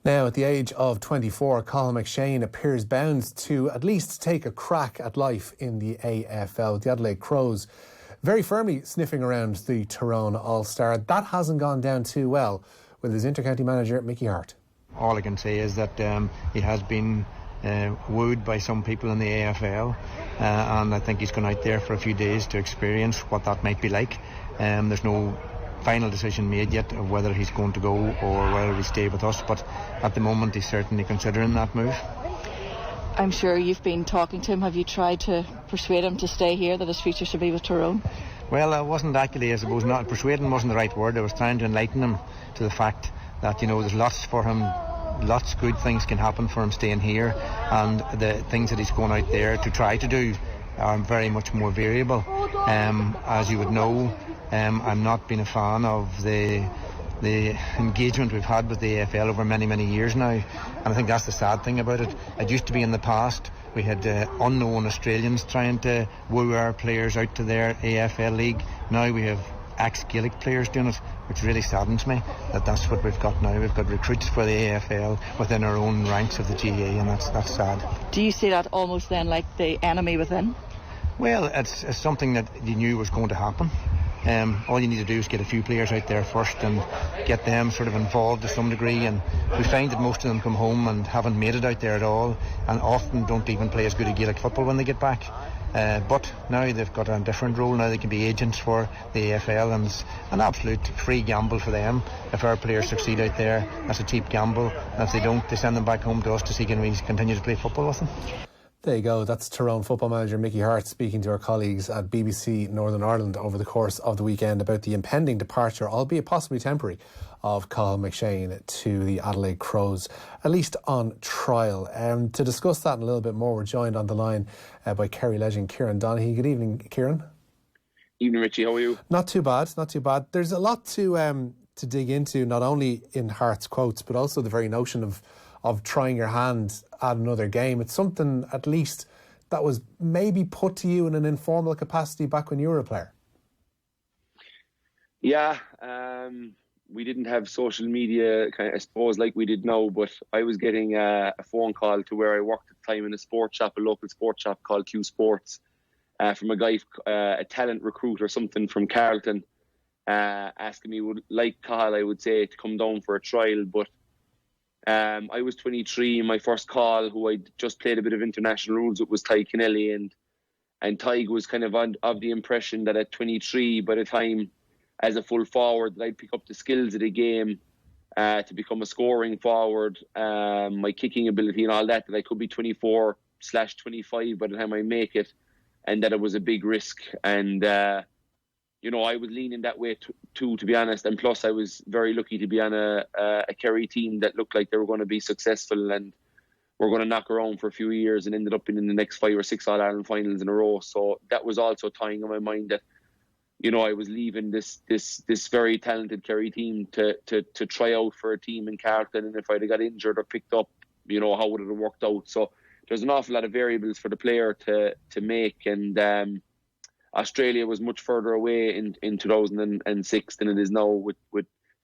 Now, at the age of 24, Cathal McShane appears bound to at least take a crack at life in the AFL. The Adelaide Crows very firmly sniffing around the Tyrone All-Star. That hasn't gone down too well with his intercounty manager, Mickey Hart. All I can say is that he has been wooed by some people in the AFL, and I think he's gone out there for a few days to experience what that might be like. There's no final decision made yet of whether he's going to go or whether he'll stay with us, but at the moment he's certainly considering that move. I'm sure you've been talking to him. Have you tried to persuade him to stay here, that his future should be with Tyrone? Well, I wasn't actually, I suppose, not persuading wasn't the right word. I was trying to enlighten him to the fact that, there's lots for him, lots of good things can happen for him staying here, and the things that he's going out there to try to do are very much more variable. As you would know, I'm not been a fan of the engagement we've had with the AFL over many, many years now, and I think that's the sad thing about it. It used to be in the past we had unknown Australians trying to woo our players out to their AFL league. Now we have ex-Gaelic players doing it, which really saddens me that that's what we've got now. We've got recruits for the AFL within our own ranks of the GAA, and that's sad. Do you see that almost then like the enemy within? Well, it's something that you knew was going to happen. All you need to do is get a few players out there first and get them sort of involved to some degree, and we find that most of them come home and haven't made it out there at all, and often don't even play as good a Gaelic football when they get back. But now they've got a different role. Now they can be agents for the AFL, and it's an absolute free gamble for them. If our players succeed out there, that's a cheap gamble, and if they don't, they send them back home to us to see can we continue to play football with them. There you go. That's Tyrone football manager Mickey Hart speaking to our colleagues at BBC Northern Ireland over the course of the weekend about the impending departure, albeit possibly temporary, of Cathal McShane to the Adelaide Crows, at least on trial. To discuss that in a little bit more, we're joined on the line by Kerry legend Kieran Donaghy. Good evening, Kieran. Evening, Richie. How are you? Not too bad, not too bad. There's a lot to dig into, not only in Hart's quotes, but also the very notion of trying your hand at another game. It's something, at least, that was maybe put to you in an informal capacity back when you were a player. Yeah, we didn't have social media, I suppose, like we did now, but I was getting a phone call to where I worked at the time in a sports shop, a local sports shop called Q Sports, from a guy, a talent recruit or something from Carlton, asking me, would like Cathal, I would say, to come down for a trial, but I was 23. My first call, who I just played a bit of international rules with, was Ty Kennelly, and Ty was kind of of the impression that at 23, by the time as a full forward, that I'd pick up the skills of the game to become a scoring forward, my kicking ability and all that I could be 24/25 by the time I make it, and that it was a big risk. And I was leaning that way too, to be honest. And plus, I was very lucky to be on a Kerry team that looked like they were going to be successful and were going to knock around for a few years, and ended up in the next 5 or 6 All-Ireland finals in a row. So that was also tying on my mind that, I was leaving this very talented Kerry team to try out for a team in Carlton. And if I'd have got injured or picked up, how would it have worked out? So there's an awful lot of variables for the player to make. And Australia was much further away in 2006 than it is now with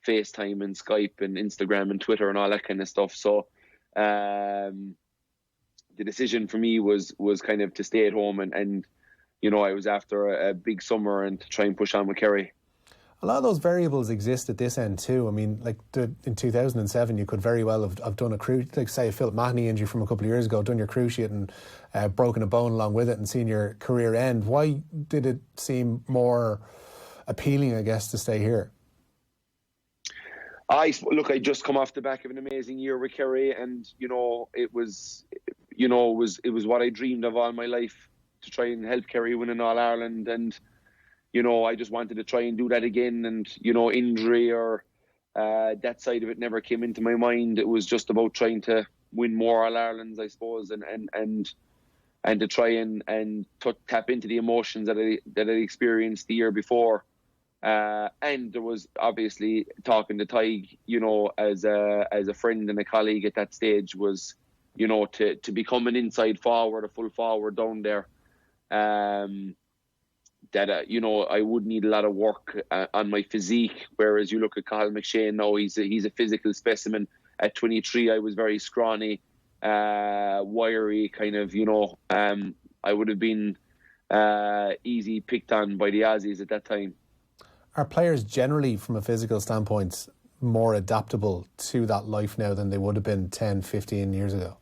FaceTime and Skype and Instagram and Twitter and all that kind of stuff. So the decision for me was kind of to stay at home and I was after a big summer and to try and push on with Kerry. A lot of those variables exist at this end too. I mean, like in 2007, you could very well have done a cruciate, like say a Philip Mahoney injury from a couple of years ago, done your cruciate and broken a bone along with it and seen your career end. Why did it seem more appealing, I guess, to stay here? I just come off the back of an amazing year with Kerry, and it was what I dreamed of all my life, to try and help Kerry win an All-Ireland. And I just wanted to try and do that again, and injury or that side of it never came into my mind. It was just about trying to win more All-Irelands, I suppose, and to try and tap into the emotions that I experienced the year before. And there was obviously talking to Ty, as a friend and a colleague at that stage, was to become an inside forward, a full forward down there. That I would need a lot of work on my physique, whereas you look at Cathal McShane now, he's a physical specimen, at 23 I was very scrawny, wiry, kind of, I would have been easy picked on by the Aussies at that time. Are players generally, from a physical standpoint, more adaptable to that life now than they would have been 10, 15 years ago?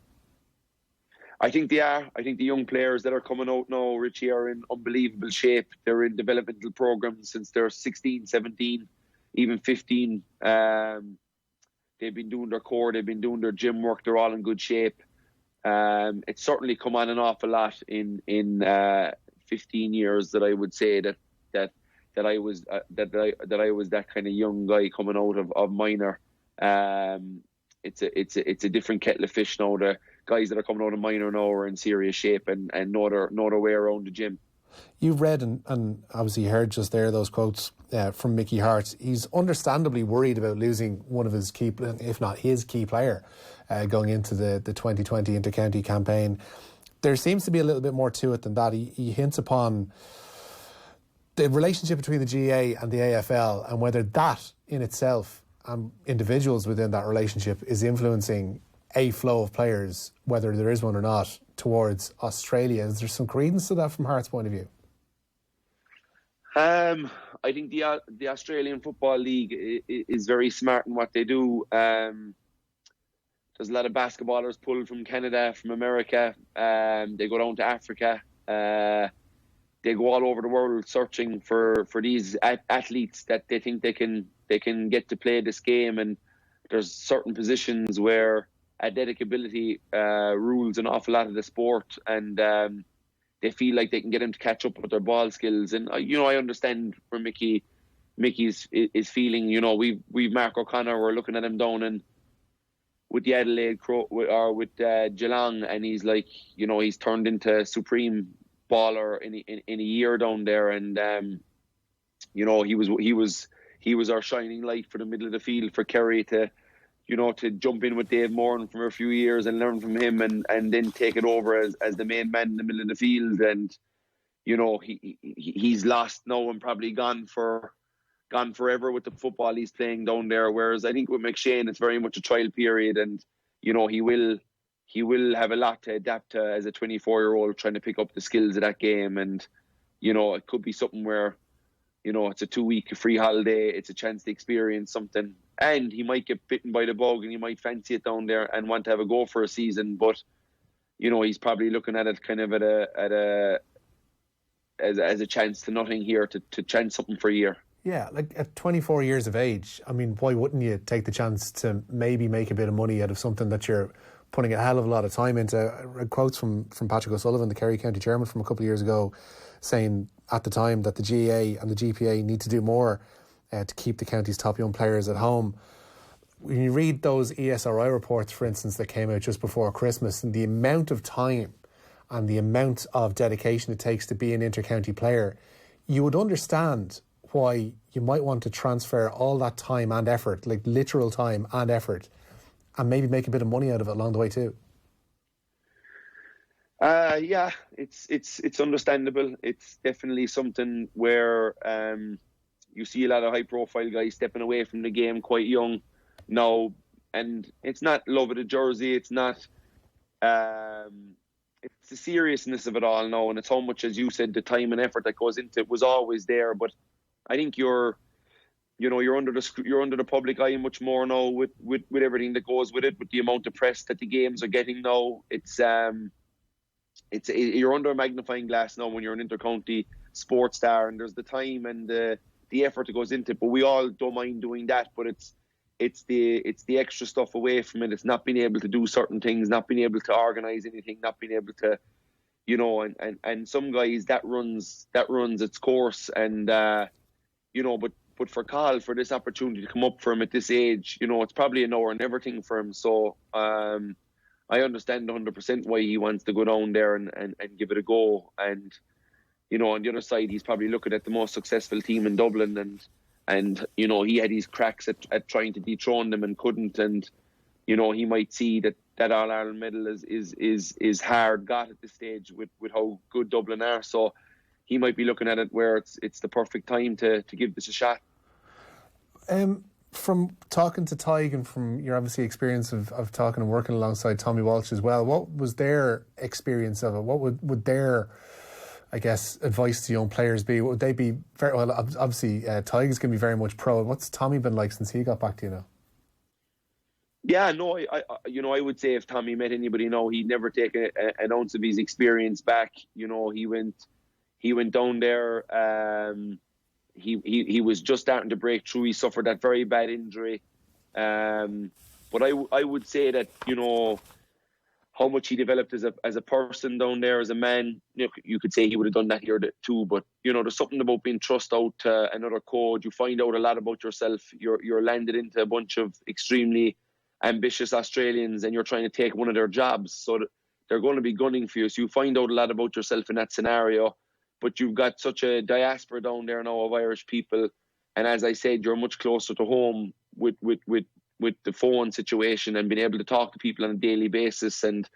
I think they are. I think the young players that are coming out now, Richie, are in unbelievable shape. They're in developmental programs since they're 16, 17, even 15. They've been doing their core, they've been doing their gym work, they're all in good shape. It's certainly come on an awful lot in 15 years that I would say that I was that kind of young guy coming out of minor. It's a different kettle of fish now. The guys that are coming out of minor now are in serious shape and know their way around the gym. You've read and obviously heard just there those quotes from Mickey Hart. He's understandably worried about losing one of his key, if not his key player, going into the 2020 inter-county campaign. There seems to be a little bit more to it than that. He hints upon the relationship between the GAA and the AFL and whether that in itself and individuals within that relationship is influencing a flow of players, whether there is one or not, towards Australia. Is there some credence to that from Hart's point of view? I think the Australian Football League is very smart in what they do. There's a lot of basketballers pulled from Canada, from America. They go down to Africa. They go all over the world searching for these athletes that they think they can get to play this game. And there's certain positions where athletic ability rules an awful lot of the sport, and they feel like they can get them to catch up with their ball skills. And I understand where Mickey's is feeling. We've Mark O'Connor. We're looking at him down and with the Adelaide or with Geelong, and he's like, he's turned into supreme baller in a year down there, and he was our shining light for the middle of the field for Kerry to jump in with Dave Moran for a few years and learn from him and then take it over as the main man in the middle of the field. And he's lost now and probably gone forever with the football he's playing down there. Whereas I think with McShane, it's very much a trial period, and he will have a lot to adapt to as a 24-year-old trying to pick up the skills of that game. And it could be something where it's a 2-week free holiday, it's a chance to experience something, and he might get bitten by the bug and he might fancy it down there and want to have a go for a season. But he's probably looking at it kind of as a chance to nothing here, to chance something for a year. Yeah, like at 24 years of age, I mean, why wouldn't you take the chance to maybe make a bit of money out of something that you're putting a hell of a lot of time into? Quotes from Patrick O'Sullivan, the Kerry County Chairman, from a couple of years ago, saying at the time that the GAA and the GPA need to do more to keep the county's top young players at home. When you read those ESRI reports, for instance, that came out just before Christmas, and the amount of time and the amount of dedication it takes to be an inter-county player, you would understand why you might want to transfer all that time and effort, like literal time and effort, and maybe make a bit of money out of it along the way too. Yeah, it's understandable. It's definitely something where you see a lot of high-profile guys stepping away from the game quite young now, and it's not love of the jersey. It's not. It's the seriousness of it all now, and it's how much, as you said, the time and effort that goes into it was always there. But I think you're under the public eye much more now with everything that goes with it, with the amount of press that the games are getting now. You're under a magnifying glass now when you're an inter-county sports star, and there's the time and the effort that goes into it. But we all don't mind doing that. But it's the extra stuff away from it. It's not being able to do certain things, not being able to organise anything, not being able to, and some guys that runs its course. And but for Cathal, for this opportunity to come up for him at this age, it's probably a now or never thing for him. So I understand 100% why he wants to go down there and give it a go. And on the other side, he's probably looking at the most successful team in Dublin, and he had his cracks at trying to dethrone them and couldn't. And he might see that All Ireland medal is hard got at this stage with how good Dublin are. So he might be looking at it where it's the perfect time to give this a shot. From talking to Tig and from your obviously experience of talking and working alongside Tommy Walsh as well, what was their experience of it? What would their, I guess, advice to young players be? Would they be very well? Obviously, Tig is going to be very much pro. What's Tommy been like since he got back to you now? Yeah, no, I would say if Tommy met anybody now, he'd never take an ounce of his experience back. You know, he went down there. He was just starting to break through. He suffered that very bad injury. But I would say that, you know, how much he developed as a person down there, as a man, you could say he would have done that here too. But, you know, there's something about being thrust out to another coach. You find out a lot about yourself. You're landed into a bunch of extremely ambitious Australians and you're trying to take one of their jobs. So they're going to be gunning for you. So you find out a lot about yourself in that scenario. But you've got such a diaspora down there now of Irish people. And as I said, you're much closer to home with the phone situation and being able to talk to people on a daily basis. And,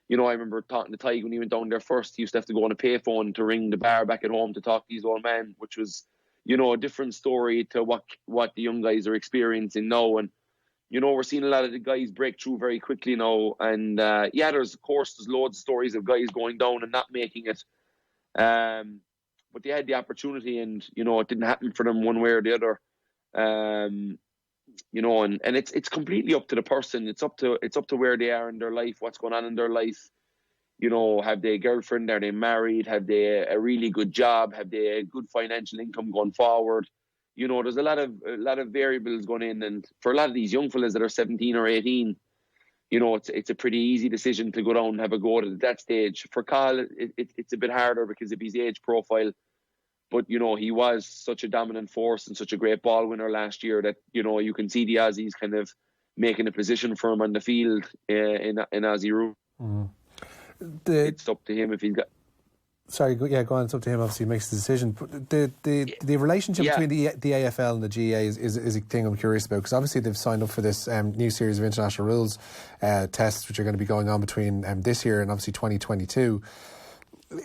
you know, I remember talking to Tig when he went down there first. He used to have to go on a payphone to ring the bar back at home to talk to his old man, which was, you know, a different story to what the young guys are experiencing now. And, you know, we're seeing a lot of the guys break through very quickly now. And, there's loads of stories of guys going down and not making it. But they had the opportunity and, you know, it didn't happen for them one way or the other. You know, and it's completely up to the person. It's up to where they are in their life, what's going on in their life. You know, have they a girlfriend? Are they married? Have they a really good job? Have they a good financial income going forward? You know, there's a lot of variables going in. And for a lot of these young fellas that are 17 or 18, you know, it's a pretty easy decision to go down and have a go at that stage. For Cathal, it's a bit harder because of his age profile. But, you know, he was such a dominant force and such a great ball winner last year that, you know, you can see the Aussies kind of making a position for him on the field in Aussie Rules. Mm. It's up to him if he's got... Sorry, go on. It's up to him. Obviously, he makes the decision. But the relationship between the AFL and the GAA is a thing I'm curious about, because obviously they've signed up for this new series of international rules tests, which are going to be going on between this year and obviously 2022.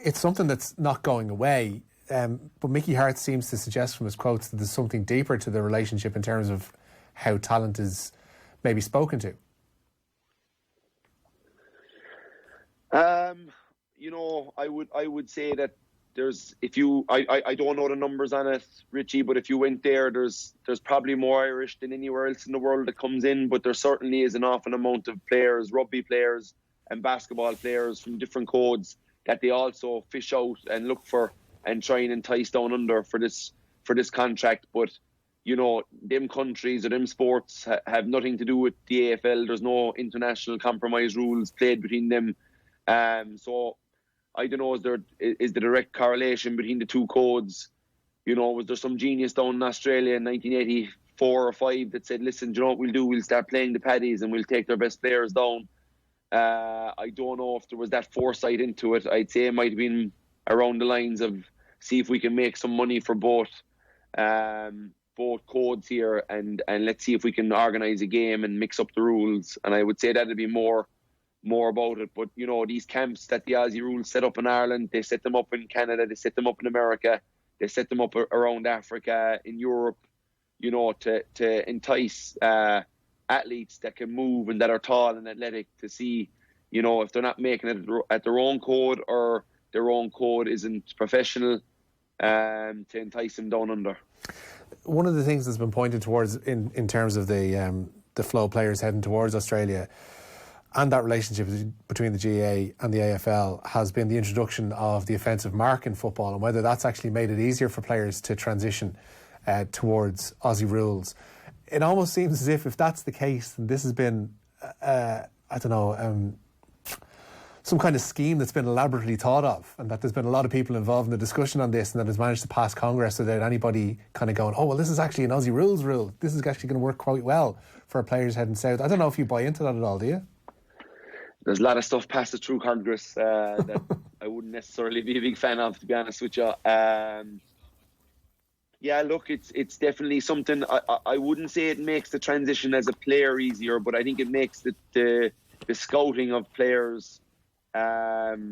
It's something that's not going away. But Mickey Hart seems to suggest from his quotes that there's something deeper to the relationship in terms of how talent is maybe spoken to. You know, I would say that there's, I don't know the numbers on it, Richie, but if you went there, there's probably more Irish than anywhere else in the world that comes in, but there certainly is an awful amount of players, rugby players and basketball players from different codes that they also fish out and look for and try and entice down under for this contract. But, you know, them countries or them sports have nothing to do with the AFL. There's no international compromise rules played between them. So I don't know, is the direct correlation between the two codes? You know, was there some genius down in Australia in 1984 or 5 that said, listen, do you know what we'll do? We'll start playing the paddies and we'll take their best players down. I don't know if there was that foresight into it. I'd say it might have been around the lines of see if we can make some money for both codes here and let's see if we can organise a game and mix up the rules. And I would say that'd be more about it. But, you know, these camps that the Aussie Rules set up in Ireland, they set them up in Canada, they set them up in America, they set them up around Africa, in Europe, you know, to entice athletes that can move and that are tall and athletic, to see, you know, if they're not making it at their own code or their own code isn't professional, to entice them down under. One of the things that's been pointed towards in terms of the flow of players heading towards Australia and that relationship between the GAA and the AFL has been the introduction of the offensive mark in football, and whether that's actually made it easier for players to transition towards Aussie rules. It almost seems as if that's the case, and this has been, some kind of scheme that's been elaborately thought of, and that there's been a lot of people involved in the discussion on this, and that has managed to pass Congress without anybody kind of going, oh, well, this is actually an Aussie Rules rule. This is actually going to work quite well for players heading south. I don't know if you buy into that at all, do you? There's a lot of stuff passed through Congress that I wouldn't necessarily be a big fan of, to be honest with you. Yeah, look, it's definitely something. I wouldn't say it makes the transition as a player easier, but I think it makes the scouting of players, a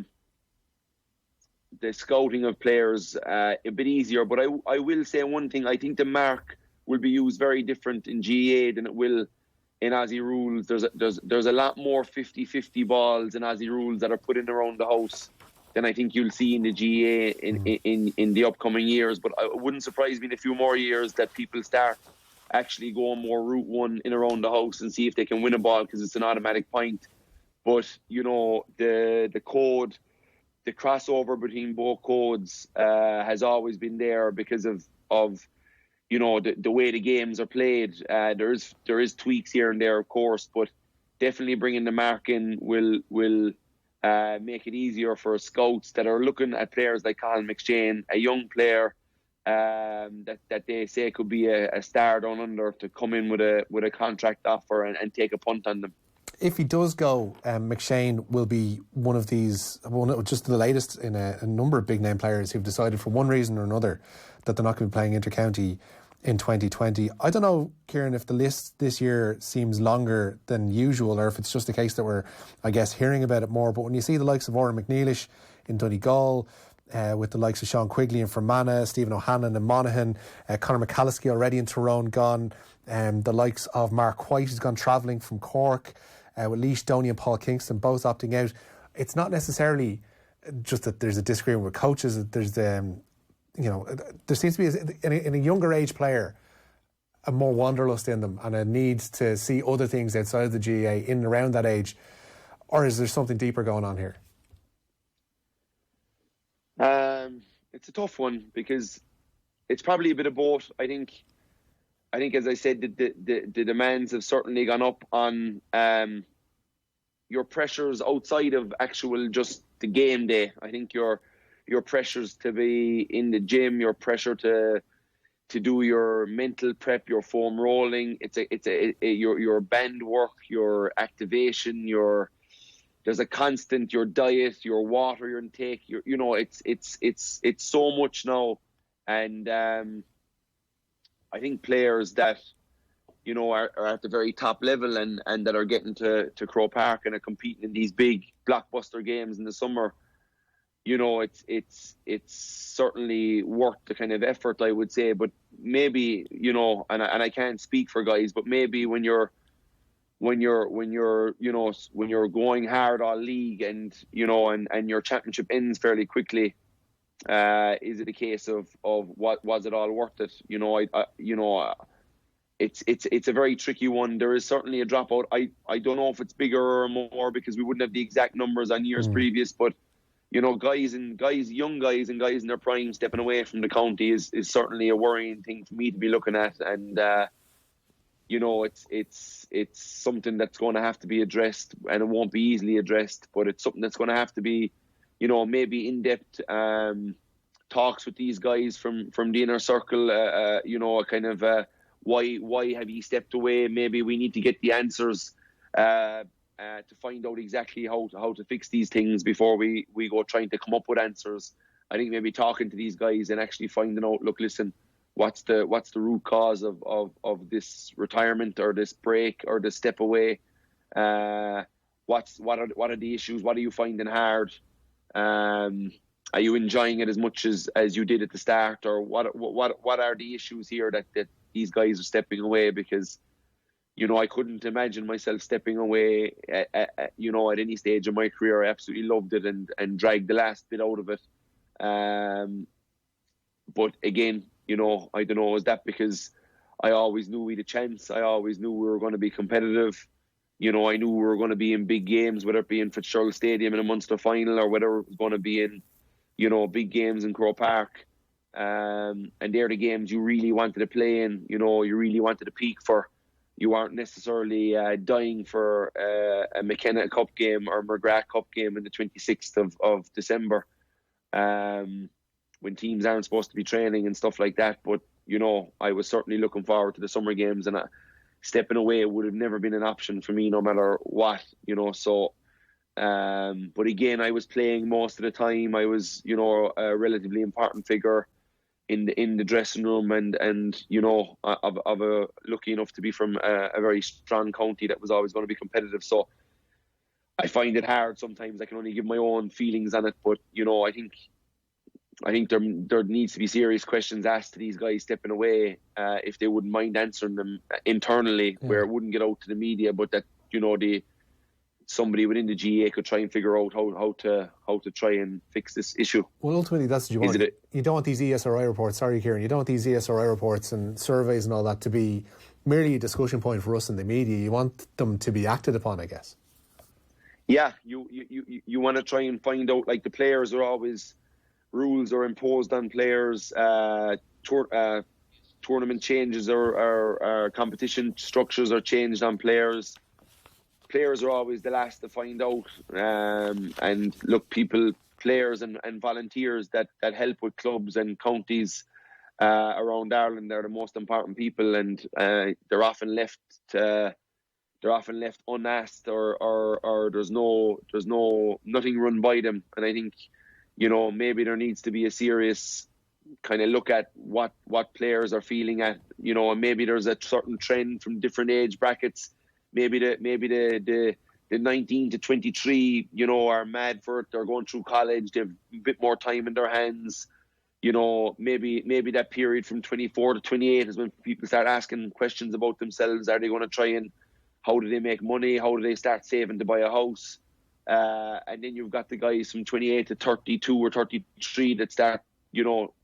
bit easier. But I will say one thing. I think the mark will be used very different in GAA than it will in Aussie Rules. There's a lot more 50-50 balls in Aussie Rules that are put in around the house than I think you'll see in the GAA in the upcoming years. But it wouldn't surprise me in a few more years that people start actually going more route one in around the house and see if they can win a ball, because it's an automatic point. But, you know, the code, the crossover between both codes has always been there because of you know, the way the games are played. There is tweaks here and there, of course, but definitely bringing the mark in will make it easier for scouts that are looking at players like Cathal McShane, a young player that they say could be a star down under, to come in with a contract offer and take a punt on them. If he does go, McShane will be one of just the latest in a number of big name players who've decided for one reason or another that they're not going to be playing inter-county in 2020. I don't know, Kieran, if the list this year seems longer than usual, or if it's just a case that we're, I guess, hearing about it more. But when you see the likes of Oran McNeilish in Donegal, with the likes of Sean Quigley in Fermanagh, Stephen O'Hanlon in Monaghan, Conor McCalliskey already in Tyrone gone, the likes of Mark White who's gone travelling from Cork, with Laois Donaghy and Paul Kingston both opting out. It's not necessarily just that there's a disagreement with coaches. There's there seems to be, in a younger age player, a more wanderlust in them and a need to see other things outside of the GAA in and around that age. Or is there something deeper going on here? It's a tough one, because it's probably a bit of both. I think, as I said, the demands have certainly gone up on your pressures outside of actual just the game day. I think your pressures to be in the gym, your pressure to do your mental prep, your foam rolling. Your band work, your activation, there's a constant, your diet, your water, your intake. It's so much now, and I think players that are at the very top level and that are getting to Croke Park and are competing in these big blockbuster games in the summer. It's certainly worth the kind of effort, I would say. But maybe, and I can't speak for guys, but maybe when you're going hard all league and your championship ends fairly quickly, is it a case of what was it all worth it? It's a very tricky one. There is certainly a dropout. I don't know if it's bigger or more, because we wouldn't have the exact numbers on years previous, but young guys and guys in their prime stepping away from the county is certainly a worrying thing for me to be looking at. And it's something that's going to have to be addressed, and it won't be easily addressed, but it's something that's going to have to be, maybe in-depth talks with these guys from the inner circle, why have you stepped away? Maybe we need to get the answers to find out exactly how to fix these things before we go trying to come up with answers. I think maybe talking to these guys and actually finding out, look, listen, what's the root cause of this retirement or this break or this step away? What are the issues? What are you finding hard? Are you enjoying it as much as you did at the start? Or what are the issues here that these guys are stepping away? Because I couldn't imagine myself stepping away at any stage of my career. I absolutely loved it and dragged the last bit out of it. But again, I don't know, is that because I always knew we had a chance? I always knew we were going to be competitive. I knew we were going to be in big games, whether it be in Fitzgerald Stadium in a Munster final or whether it was going to be in, big games in Croke Park. And they're the games you really wanted to play in, you really wanted to peak for. You aren't necessarily dying for a McKenna Cup game or McGrath Cup game in the 26th of December, when teams aren't supposed to be training and stuff like that. But, I was certainly looking forward to the summer games, and stepping away would have never been an option for me no matter what, So, but again, I was playing most of the time. I was, a relatively important figure in the dressing room, and lucky enough to be from a very strong county that was always going to be competitive. So I find it hard sometimes. I can only give my own feelings on it, but I think I think there needs to be serious questions asked to these guys stepping away, if they wouldn't mind answering them internally, where it wouldn't get out to the media, but that, you know, somebody within the GAA could try and figure out how to try and fix this issue. Well, ultimately, that's what you want. You don't want these ESRI reports. Sorry, Kieran. You don't want these ESRI reports and surveys and all that to be merely a discussion point for us in the media. You want them to be acted upon, I guess. Yeah, you want to try and find out. Like, the players are always, rules are imposed on players. Tournament changes or competition structures are changed on players. Players are always the last to find out. And look, players and volunteers that help with clubs and counties around Ireland, they're the most important people, and they're often left unasked, or there's nothing run by them. And I think, you know, maybe there needs to be a serious kind of look at what players are feeling at, you know, and maybe there's a certain trend from different age brackets. Maybe the 19 to 23, you know, are mad for it. They're going through college. They have a bit more time in their hands. You know, maybe that period from 24 to 28 is when people start asking questions about themselves. Are they going to try and, how do they make money? How do they start saving to buy a house? And then you've got the guys from 28 to 32 or 33 that start, you know,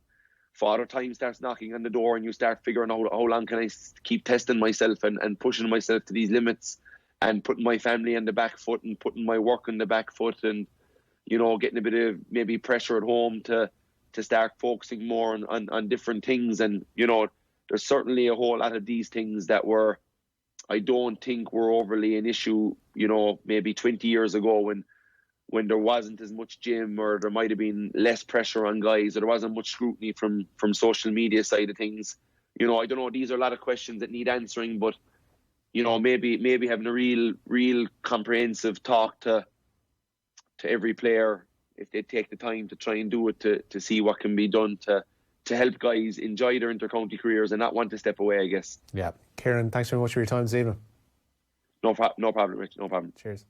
father time starts knocking on the door, and you start figuring out how long can I keep testing myself and pushing myself to these limits, and putting my family on the back foot and putting my work on the back foot, and, you know, getting a bit of maybe pressure at home to start focusing more on different things. And, you know, there's certainly a whole lot of these things that I don't think were overly an issue, you know, maybe 20 years ago when there wasn't as much gym, or there might have been less pressure on guys, or there wasn't much scrutiny from social media side of things. You know, I don't know, these are a lot of questions that need answering, but, you know, maybe having a real comprehensive talk to every player, if they take the time to try and do it, to see what can be done to help guys enjoy their inter-county careers and not want to step away, I guess. Yeah. Kieran, thanks very much for your time this evening. No problem, Rich. No problem. Cheers.